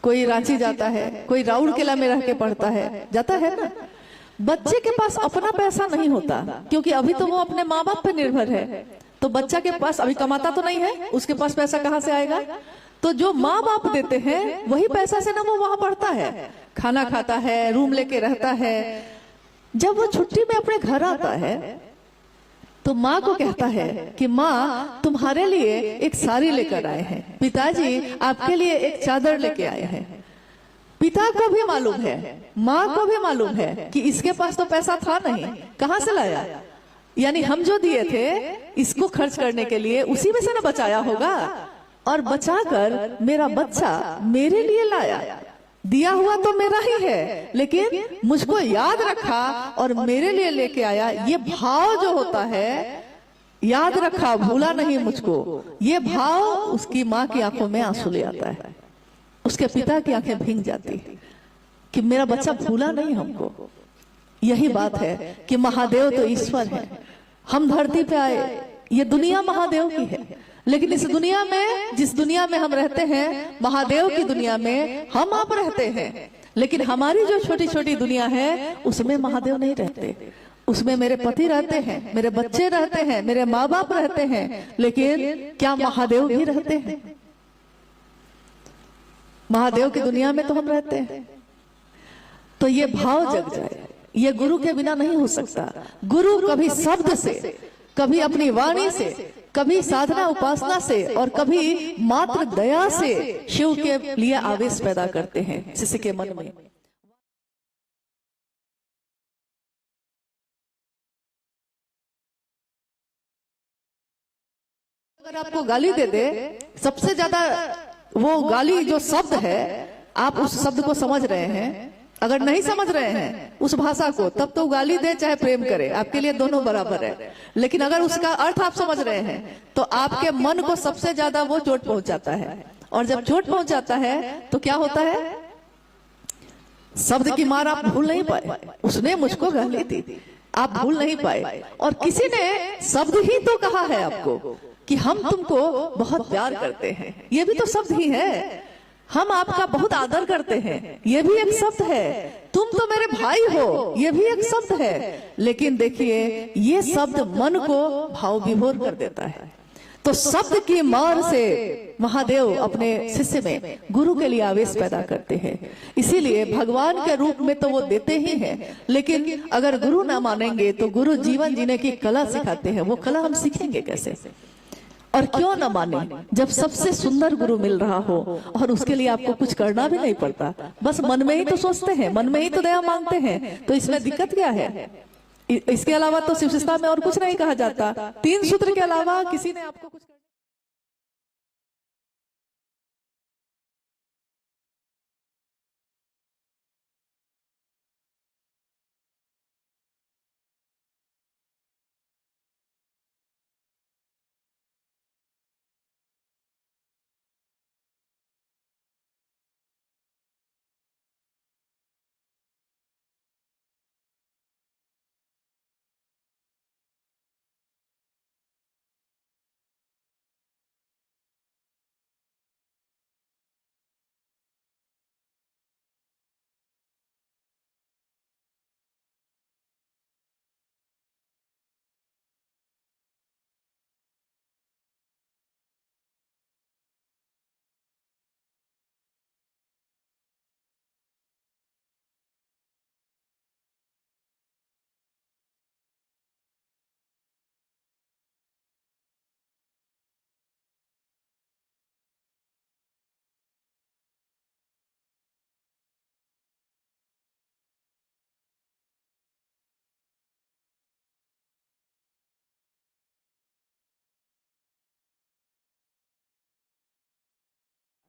A: कोई रांची जाता है, कोई राउरकेला में रह के पढ़ता है, जाता है ना। बच्चे के पास अपना पैसा नहीं होता, क्योंकि अभी तो वो अपने माँ बाप पे निर्भर है। तो बच्चा के पास अभी कमाता तो नहीं है, उसके पास पैसा कहाँ से आएगा? तो जो माँ बाप देते हैं वही पैसा से ना वो वहां पढ़ता है, खाना खाता है, रूम लेके रहता है। जब वो छुट्टी में अपने घर आता है तो माँ को कहता है कि माँ तुम्हारे लिए एक साड़ी लेकर आए हैं, पिताजी आपके लिए एक चादर लेके आए हैं। पिता को भी मालूम है, माँ को भी मालूम है कि इसके पास तो पैसा था नहीं, कहाँ से लाया? यानी हम जो दिए थे इसको खर्च करने के लिए उसी में से ना बचाया होगा, और बचाकर मेरा बच्चा मेरे लिए लाया। दिया हुआ तो मेरा ही है, लेकिन मुझको याद रखा और मेरे लिए लेके आया। ये भाव जो होता है, याद रखा, भूला नहीं मुझको, ये भाव उसकी माँ की आंखों में आंसू ले आता है, उसके पिता की आंखें भींग जाती है कि मेरा बच्चा भूला नहीं हमको। यही बात है कि महादेव तो ईश्वर है, हम धरती पे आए, ये दुनिया महादेव की है, लेकिन इस दुनिया में, जिस दुनिया में हम रहते हैं, महादेव की दुनिया में हम आप रहते हैं, लेकिन हमारी जो छोटी छोटी दुनिया है उसमें महादेव नहीं रहते। उसमें मेरे पति रहते हैं, मेरे बच्चे रहते हैं, मेरे माँ बाप रहते हैं, लेकिन क्या महादेव भी रहते हैं? महादेव की दुनिया में तो हम रहते हैं। तो ये भाव जग जाए, ये गुरु के बिना नहीं हो सकता। गुरु कभी शब्द से, कभी अपनी वाणी से, कभी साधना उपासना से, और कभी मात्र दया से शिव के लिए आवेश पैदा करते हैं शिष्य के मन में। अगर आपको गाली दे दे, सबसे ज्यादा वो गाली जो शब्द है, आप उस शब्द को समझ रहे हैं, अगर नहीं समझ रहे हैं उस भाषा को, तब तो गाली दे चाहे प्रेम करे, आपके लिए दोनों बराबर है। लेकिन अगर उसका अर्थ आप समझ रहे हैं तो आपके मन को सबसे ज्यादा वो चोट पहुंचाता है, और जब चोट पहुंच जाता है तो क्या होता है? शब्द की मार आप भूल नहीं पाए, उसने मुझको गाली दी, आप भूल नहीं पाए। और किसी ने शब्द ही तो कहा है आपको कि हम तुमको बहुत प्यार करते हैं, ये भी तो शब्द ही है। हम आपका बहुत आदर करते हैं, ये भी एक शब्द है। तुम तो मेरे भाई हो, ये भी एक शब्द है। लेकिन देखिए, ये शब्द मन को भाव विभोर कर देता है। तो शब्द की मार से महादेव अपने शिष्य में गुरु के लिए आवेश पैदा करते हैं। इसीलिए भगवान के रूप में तो वो देते ही हैं, लेकिन अगर गुरु ना मानेंगे तो गुरु जीवन जीने की कला सिखाते हैं। वो कला हम सीखेंगे कैसे? और क्यों ना माने, जब सबसे सुंदर गुरु मिल रहा हो और उसके लिए आपको कुछ करना भी नहीं पड़ता, बस मन में ही तो सोचते हैं, मन में ही तो दया मांगते हैं। तो इसमें दिक्कत क्या है? इसके अलावा तो शिव शिष्टता में और कुछ नहीं कहा जाता। 3 सूत्र के अलावा किसी ने आपको कुछ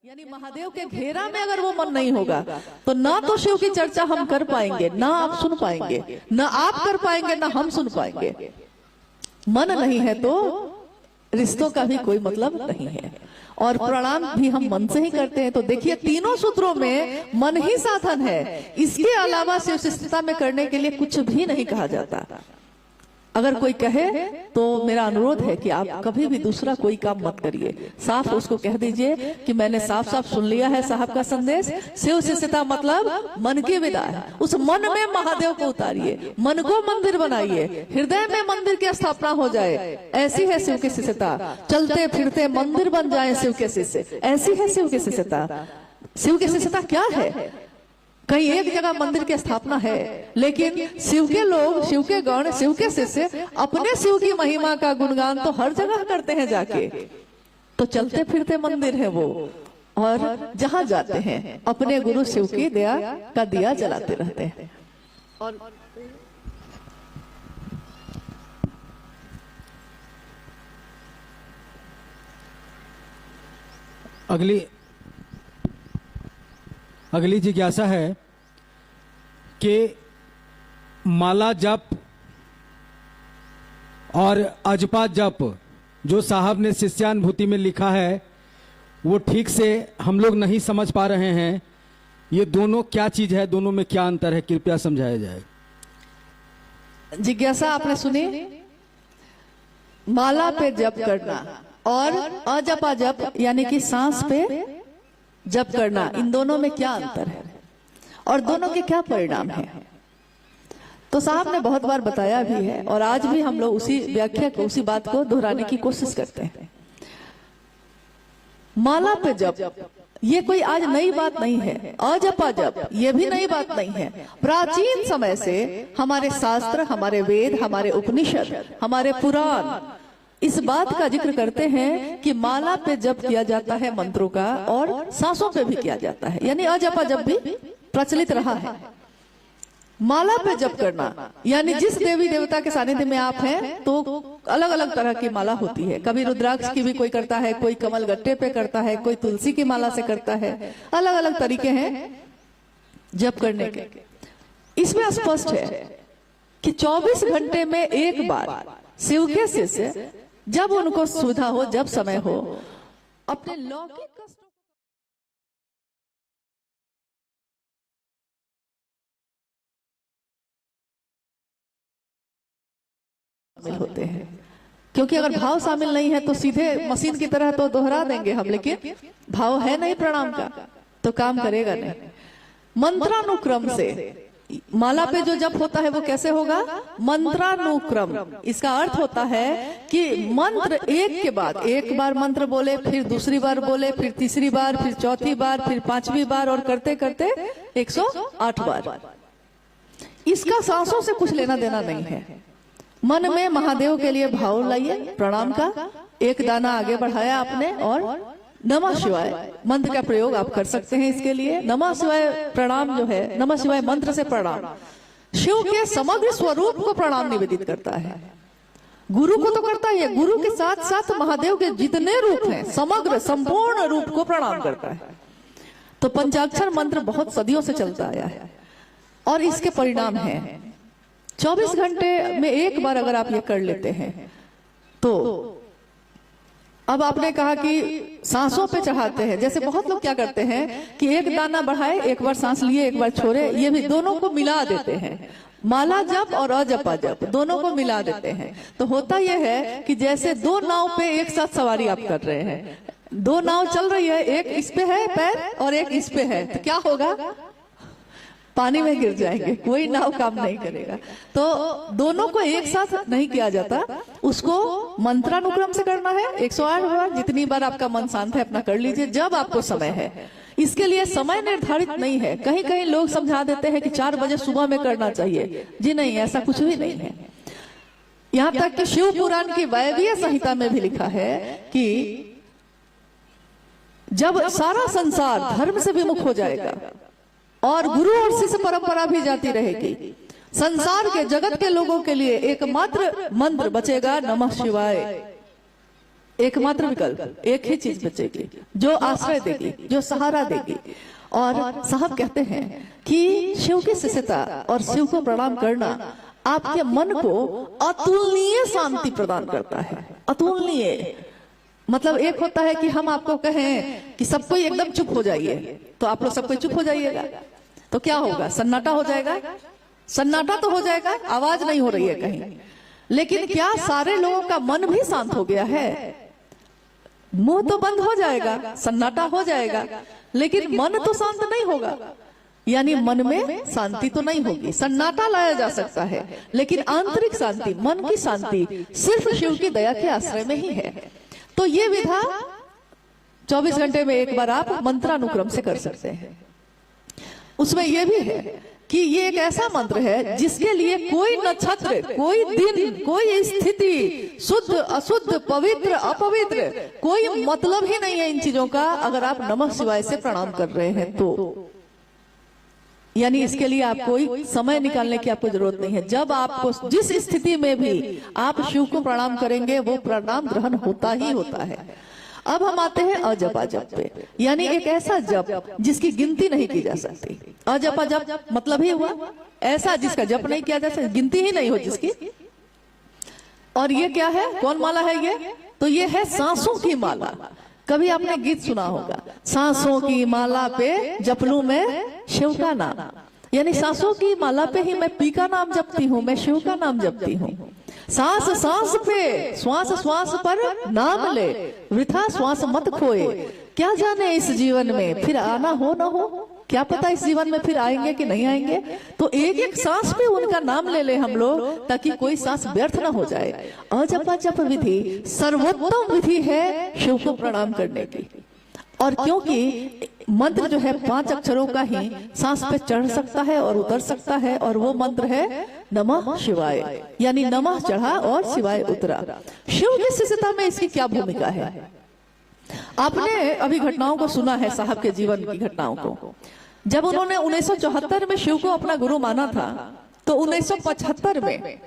A: यानी महादेव के घेरा में अगर वो मन नहीं होगा तो ना तो शिव की चर्चा हम कर पाएंगे, ना आप सुन पाएंगे, ना आप कर पाएंगे, ना हम सुन पाएंगे। मन नहीं है तो रिश्तों का भी कोई मतलब नहीं है। और प्रणाम भी हम मन से ही करते हैं। तो देखिए, तीनों सूत्रों में मन ही साधन है। इसके अलावा शिव शिष्टता में करने के लिए कुछ भी नहीं कहा जाता। अगर कोई कहे तो मेरा अनुरोध है कि आप कभी भी दूसरा कोई काम मत करिए। साफ उसको कह दीजिए कि मैंने साफ साफ सुन लिया है साहब का संदेश। शिव शिष्टता मतलब मन की विदा है। उस मन में महादेव को उतारिए, मन को मंदिर बनाइए, हृदय में मंदिर की स्थापना हो जाए। ऐसी है शिव की शिष्यता। चलते फिरते मंदिर बन जाए शिव के शिष्य, ऐसी है शिव की शिष्यता। शिव की शिष्यता क्या है? कहीं एक जगह मंदिर की स्थापना है, लेकिन शिव के लोग, शिव के गण, शिव के शिष्य अपने शिव की महिमा का गुणगान तो हर जगह करते हैं जाके। तो चलते फिरते मंदिर है वो, और जहां जाते हैं अपने गुरु शिव की दया का दिया जलाते रहते हैं। और
B: अगली जिज्ञासा है कि माला जप और अजपा जप जो साहब ने शिष्यानुभूति में लिखा है, वो ठीक से हम लोग नहीं समझ पा रहे हैं। ये दोनों क्या चीज है, दोनों में क्या अंतर है, कृपया समझाया जाए।
A: जिज्ञासा आपने सुनी? माला पे जप करना और अजपा जप यानी कि सांस पे जप करना, इन दोनों में क्या अंतर है और दोनों के क्या परिणाम है? तो साहब ने बहुत बार बताया भी है और आज भी हम लोग उसी व्याख्या को, उसी बात को दोहराने की कोशिश करते हैं। माला पे जप ये कोई आज नई बात नहीं है। अजपा जप ये भी नई बात नहीं है। प्राचीन समय से हमारे शास्त्र, हमारे वेद, हमारे उपनिषद, हमारे पुराण इस बात का जिक्र करते हैं कि माला पे जप किया जाता है मंत्रों का, और सांसों पे भी किया जाता है। यानी अजपा जप भी प्रचलित रहा है। माला पे जप करना यानी जिस देवी देवता के सानिध्य में आप हैं तो अलग अलग तरह की माला होती है। कभी रुद्राक्ष की भी कोई करता है, कोई कमल गट्टे पे करता है, कोई तुलसी की माला से करता है। अलग अलग तरीके हैं जप करने के। इसमें स्पष्ट है कि 24 घंटे में एक बार शिव के शिष्य जब उनको सुविधा हो, जब समय हो, अपने लौकिक शामिल होते हैं, क्योंकि अगर भाव शामिल नहीं है तो सीधे मशीन की तरह तो दोहरा देंगे हम, लेकिन भाव है नहीं प्रणाम का तो काम करेगा नहीं। मंत्रानुक्रम से माला पे जो जप होता है वो कैसे होगा? मंत्रानुक्रम। इसका अर्थ होता है कि मंत्र एक के बाद एक बार मंत्र बोले, फिर दूसरी बार बोले, फिर तीसरी बार, फिर चौथी बार, फिर पांचवी बार, और करते करते 108 बार। इसका सांसों से कुछ लेना देना नहीं है। मन में महादेव के लिए भाव लाइए प्रणाम का, एक दाना आगे बढ़ाया आपने, और नमः शिवाय मंत्र का प्रयोग आप कर सकते हैं इसके लिए। नमः शिवाय प्रणाम जो है, नमः शिवाय मंत्र से प्रणाम शिव के समग्र स्वरूप को प्रणाम निवेदित करता है। गुरु को तो करता ही है, गुरु के साथ साथ महादेव के जितने रूप हैं समग्र संपूर्ण रूप को प्रणाम करता है। तो पंचाक्षर मंत्र बहुत सदियों से चलता आया है और इसके परिणाम हैं 24 घंटे में एक बार अगर आप ये कर लेते हैं तो। अब आपने कहा कि सांसों पे चढ़ाते हैं, जैसे बहुत लोग क्या करते हैं कि एक दाना बढ़ाए, एक बार सांस लिए, एक बार छोड़े, ये भी दोनों को मिला देते हैं। माला जप और अजपा जप दोनों को मिला देते हैं। तो होता यह है कि जैसे दो नाव पे एक साथ सवारी आप कर रहे हैं, दो नाव चल रही है, एक इस पे है पैर और एक इस पे है, तो क्या होगा? पानी में गिर जाएंगे, कोई नाव काम नहीं करेगा। तो दोनों को एक साथ नहीं किया जाता, उसको मंत्रानुक्रम से करना है। 108 बार, जितनी बार आपका मन शांत है अपना कर लीजिए, जब आपको समय है। इसके लिए समय निर्धारित नहीं है। कहीं कहीं लोग समझा देते हैं कि 4 बजे सुबह में करना चाहिए। जी नहीं, ऐसा कुछ भी नहीं है। यहाँ तक कि शिव पुराण की वायवीय संहिता में भी लिखा है कि जब सारा संसार धर्म से विमुख हो जाएगा और गुरु और शिष्य परंपरा भी जाती रहेगी, संसार के जगत के लोगों के लिए एकमात्र मंत्र बचेगा नमः शिवाय। एकमात्र विकल्प, एक ही चीज बचेगी जो आश्रय देगी, जो सहारा देगी। और साहब कहते हैं कि शिव की शिष्यता और शिव को प्रणाम करना आपके मन को अतुलनीय शांति प्रदान करता है। अतुलनीय मतलब एक होता है कि हम आपको कहें कि सब कोई एकदम चुप हो जाइए, तो आप लोग सब कोई चुप हो जाइएगा, तो क्या होगा? सन्नाटा हो जाएगा। सन्नाटा तो हो जाएगा, आवाज नहीं हो रही है कहीं, लेकिन क्या सारे लोगों का मन भी शांत हो गया है? मुंह तो बंद हो जाएगा, सन्नाटा हो जाएगा, लेकिन मन तो शांत नहीं होगा। यानी मन में शांति तो नहीं होगी। सन्नाटा लाया जा सकता है, लेकिन आंतरिक शांति, मन की शांति सिर्फ शिव की दया के आश्रय में ही है। तो ये विधा 24 घंटे में एक बार आप मंत्रानुक्रम से कर सकते हैं। उसमें यह भी है कि ये एक ऐसा मंत्र है जिसके लिए कोई नक्षत्र, कोई दिन, कोई स्थिति, शुद्ध अशुद्ध, पवित्र अपवित्र, कोई मतलब ही नहीं है इन चीजों का। अगर आप नमः शिवाय से प्रणाम कर रहे हैं तो यानी इसके लिए आप कोई समय निकालने की आपको जरूरत नहीं है। जब आपको जिस स्थिति में भी आप शिव को प्रणाम करेंगे वो प्रणाम ग्रहण होता ही होता है। अब हम आते हैं अजपा जप पे, यानी एक ऐसा जप जिसकी गिनती नहीं की जा सकती। अजपा जप मतलब ही हुआ ऐसा जिसका जप नहीं किया जा सकता, गिनती ही नहीं हो जिसकी। और ये क्या है? कौन माला है ये? तो ये है सांसों की माला। कभी आपने गीत सुना होगा, सांसों की माला पे जपलूं मैं शिव का नाम। यानी सांसों की माला पे ही मैं पी का नाम जपती हूँ, मैं शिव का नाम जपती हूँ। सांस सांस पे, श्वास श्वास पर नाम ले, वृथा श्वास मत खोए। क्या जाने इस जीवन में फिर आना हो ना हो, क्या पता इस जीवन में फिर आएंगे कि नहीं आएंगे। तो एक एक सांस पे उनका नाम ले ले हम लोग, ताकि कोई सांस व्यर्थ ना हो जाए। अजपा जप विधि सर्वोत्तम विधि है शिव को प्रणाम करने की। और क्योंकि मंत्र जो है 5 अक्षरों का ही सांस पे चढ़ सकता है और उतर सकता है, और वो मंत्र है नमः शिवाय। यानी नमः चढ़ा और शिवाय उतरा। शिव की शिष्यता में इसकी क्या भूमिका है? आपने अभी घटनाओं को सुना है, साहब के जीवन की घटनाओं को। जब उन्होंने 1974 में शिव को अपना गुरु माना था, तो 1975 में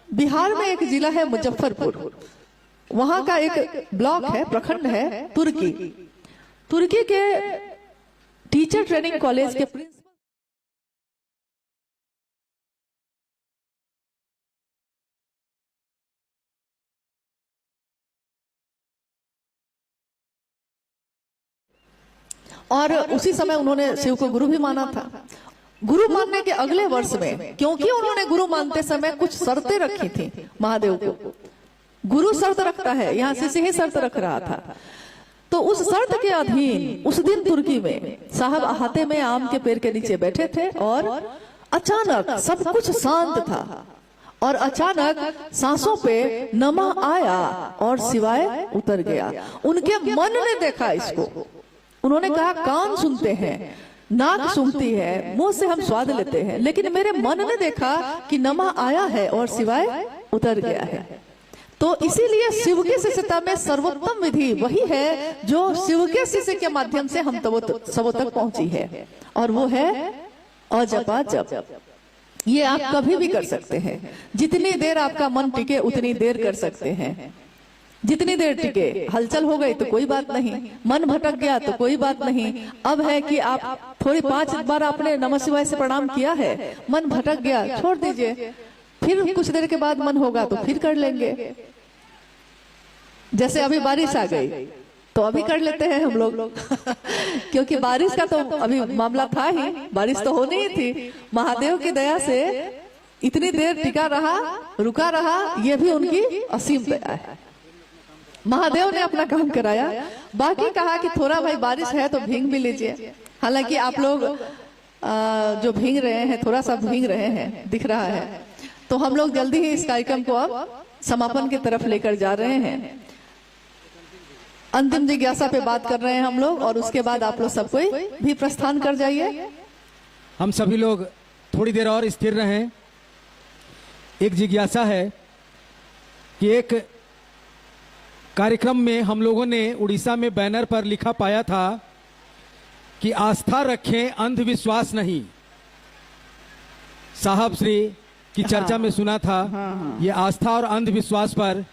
A: बिहार में एक जिला है मुजफ्फरपुर, वहां का एक ब्लॉक है, प्रखंड है तुर्की के टीचर ट्रेनिंग कॉलेज के प्रिंसिपल और उसी समय उन्होंने शिव को गुरु भी माना था। गुरु मानने के अगले वर्ष में, क्योंकि उन्होंने गुरु मानते समय कुछ शर्तें रखी थी महादेव को। गुरु शर्त रखता है, यहाँ शिष्य ही शर्त रख रहा था। तो उस शर्त के अधीन उस दिन तुर्की में साहब अहाते में आम के पेड़ के नीचे बैठे थे और अचानक सब कुछ शांत था और अचानक सांसों पे नमः आया और शिवाय उतर गया। उनके मन ने देखा इसको। उन्होंने कहा कान सुनते हैं, नाक सुनती है, मुंह से हम स्वाद लेते हैं, लेकिन मेरे मन ने देखा कि नमः आया है और शिवाय उतर गया है। तो इसीलिए शिव के शिष्यता में सर्वोत्तम विधि वही है जो शिव के शिष्य के माध्यम से हम सबों तक पहुंची है, और वो है अजपा जप। ये आप कभी भी कर सकते हैं, जितनी देर आपका मन टिके उतनी देर कर सकते हैं। जितनी देर टिके, हलचल हो गई तो कोई बात नहीं, मन भटक गया तो कोई बात नहीं। अब है कि आप थोड़ी 5 बार आपने नमः शिवाय से प्रणाम किया है, मन भटक गया, छोड़ दीजिए, फिर कुछ देर के बाद मन होगा तो फिर कर लेंगे। जैसे अभी बारिश आ गई तो अभी कर लेते हैं हम लोग क्योंकि बारिश का तो अभी मामला था ही, बारिश तो होनी ही थी। महादेव की दया से इतनी देर टिका रहा, रुका रहा, ये भी उनकी असीम दया है। महादेव ने अपना काम कराया। बाकी कहा कि थोड़ा भाई बारिश है तो भींग भी लीजिए। हालांकि आप लोग जो भींग रहे हैं, थोड़ा सा भींग रहे हैं, दिख रहा है। तो हम लोग जल्दी ही इस कार्यक्रम को अब समापन की तरफ लेकर जा रहे हैं। अंतिम जिज्ञासा पे बात कर रहे हैं हम लोग, और उसके बाद आप लोग सब कोई भी प्रस्थान कर जाइए।
B: हम सभी लोग थोड़ी देर और स्थिर रहें। एक जिज्ञासा है कि एक कार्यक्रम में हम लोगों ने उड़ीसा में बैनर पर लिखा पाया था कि आस्था रखें, अंधविश्वास नहीं। साहब श्री की चर्चा में सुना था। ये आस्था और अंधविश्वास पर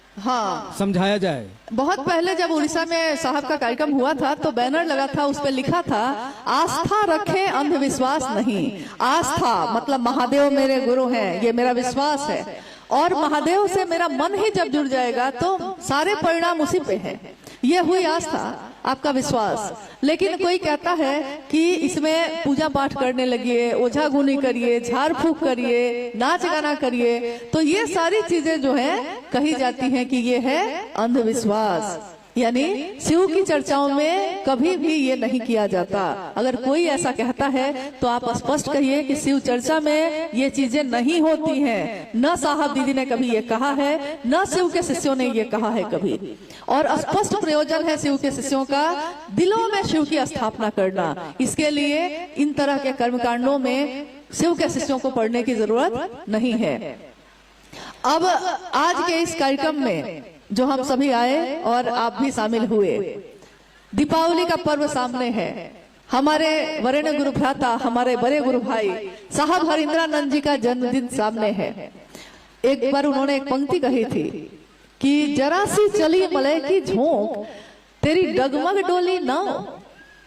B: समझाया जाए।
A: बहुत पहले जब उड़ीसा में साहब का कार्यक्रम हुआ था तो बैनर लगा था, उस पर लिखा था आस्था रखें, अंधविश्वास नहीं। आस्था मतलब महादेव मेरे गुरु हैं, ये मेरा विश्वास है, और महादेव से मेरा मन ही जब जुड़ जाएगा तो सारे परिणाम उसी पे हैं। ये हुई आस्था, आपका विश्वास। लेकिन कोई कहता है कि इसमें पूजा पाठ करने लगिए, ओझा गुनी करिए, झाड़ फूक करिए, नाच गाना करिए, तो ये सारी चीजें जो है कही जाती हैं कि ये है अंधविश्वास। यानी शिव की चर्चाओं में कभी भी ये नहीं किया जाता। अगर कोई ऐसा कहता है तो आप स्पष्ट कहिए कि शिव चर्चा में ये चीजें नहीं होती हैं। न साहब दीदी ने कभी ये कहा है, न शिव के शिष्यों ने ये कहा है कभी। और स्पष्ट प्रयोजन है शिव के शिष्यों का दिलों में शिव की स्थापना करना। इसके लिए इन तरह के कर्मकांडों में शिव के शिष्यों को पढ़ने की जरूरत नहीं है। अब आज के इस कार्यक्रम में जो हम सभी आए और आप भी शामिल हुए, दीपावली का पर्व सामने है। हमारे वरेण्य गुरु भ्राता, हमारे बड़े गुरु भाई साहब हरिंद्रानंद जी का जन्मदिन सामने है। एक बार उन्होंने एक पंक्ति कही थी कि जरा सी चली मलय की झोंक, तेरी डगमग डोली नाव,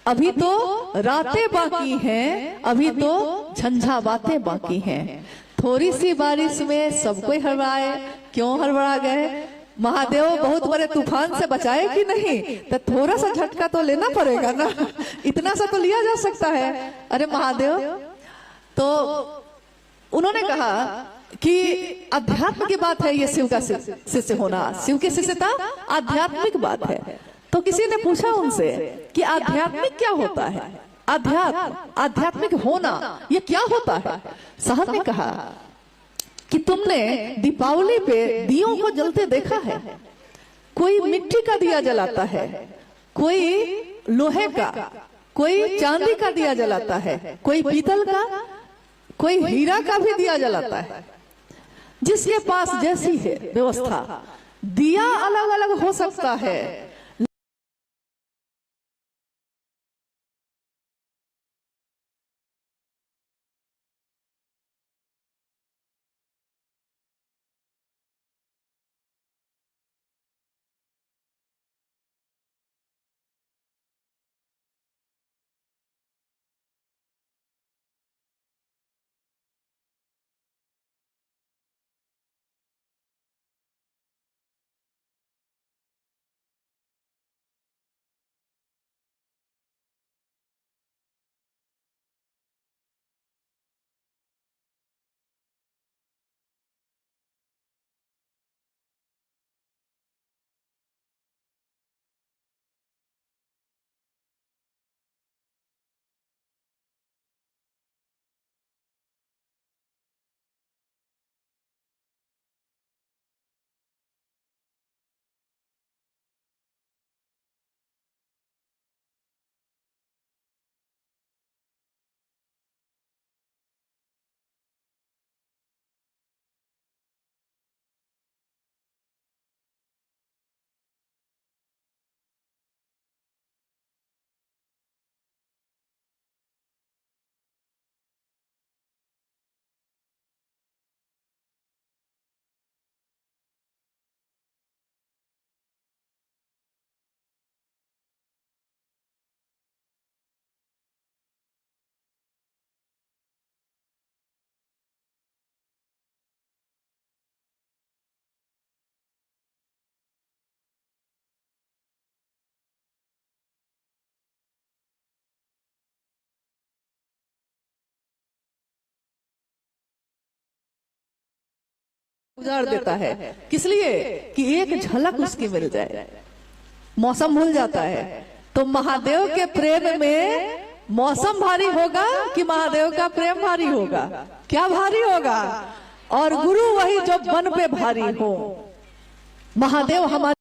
A: अभी तो रातें बाकी हैं, अभी तो झंझा बातें बाकी हैं। थोड़ी सी बारिश में सब कोई हड़बड़ाए, क्यों हड़बड़ा गए? महादेव बहुत बड़े तूफान से बचाए कि नहीं, तो थोड़ा सा झटका तो लेना पड़ेगा ना, इतना सा तो लिया जा सकता है। अरे महादेव, तो उन्होंने कहा कि अध्यात्म की बात है, ये शिव का शिष्य होना, शिव की शिष्यता आध्यात्मिक बात है। तो किसी ने पूछा उनसे कि आध्यात्मिक क्या होता है, आध्यात्मिक होना ये क्या होता है? साहब ने कहा कि तुमने दीपावली पे दियों को जलते देखा है? कोई मिट्टी का दिया जलाता है, कोई लोहे का, कोई चांदी का दिया जलाता है, कोई पीतल का, कोई हीरा का भी दिया जलाता है। जिसके पास जैसी है व्यवस्था, दिया अलग अलग हो सकता है, उजाड़ देता है, किस लिए कि एक झलक उसकी मिल जाए, मौसम भूल जाता है। तो महादेव के प्रेम में मौसम भारी होगा कि महादेव का प्रेम भारी होगा? क्या भारी होगा? और गुरु वही जो मन पे भारी हो। महादेव हमारे